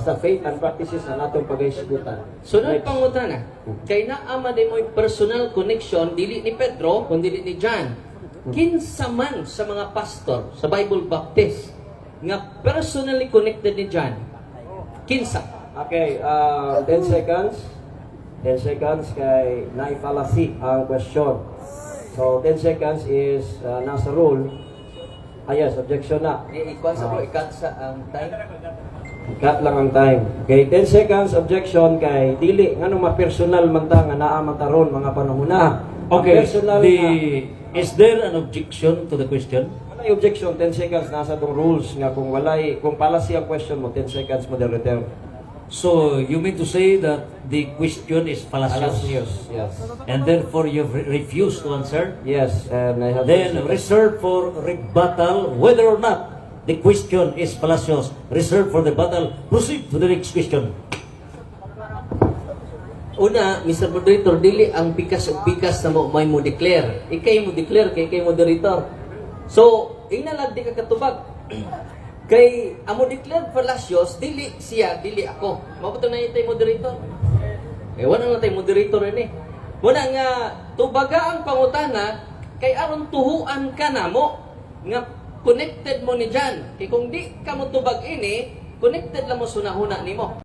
basta faith and practices na natong pag-isigutan. Sunod pangutana, kay naama din mo personal connection dili ni Pedro kundi dili ni John. Kinsa man sa mga pastor sa Bible Baptist nga personally connected ni John? Kinsa? Okay, 10 seconds. 10 seconds kay naifalasi ang question. So, 10 seconds is nasa rule. Yes, objection na. Ikuan sa bro, ikat sa ang time. Cut lang ang time. Okay, 10 seconds objection kay dili nganong ma-personal man ta nga naa man taron mga panahuna. Okay, Personal is there an objection to the question? walay objection 10 seconds nasa tong rules nga kung palasi ang question mo 10 seconds mo return. So, you mean to say that the question is fallacious? Yes. And therefore, you've refused to answer? Yes, and I have Then, reserve for rebuttal, whether or not the question is fallacious. Reserve for the rebuttal. Proceed to the next question. Una, Mr. Moderator, dili ang pikas o pikas na may mo declare. Ikay mo declare, kay moderator. So, inalag di ka katubag. Kay amo declare fallacious, dili siya, dili ako. Mabuto na itay moderator. Wala na tay moderator rin eh. Muna nga, tubaga ang pangutana, kay aron tuhuan ka na mo, nga connected mo ni John. Kay kung di ka mo tubag ini, connected lang mo sunahuna ni mo.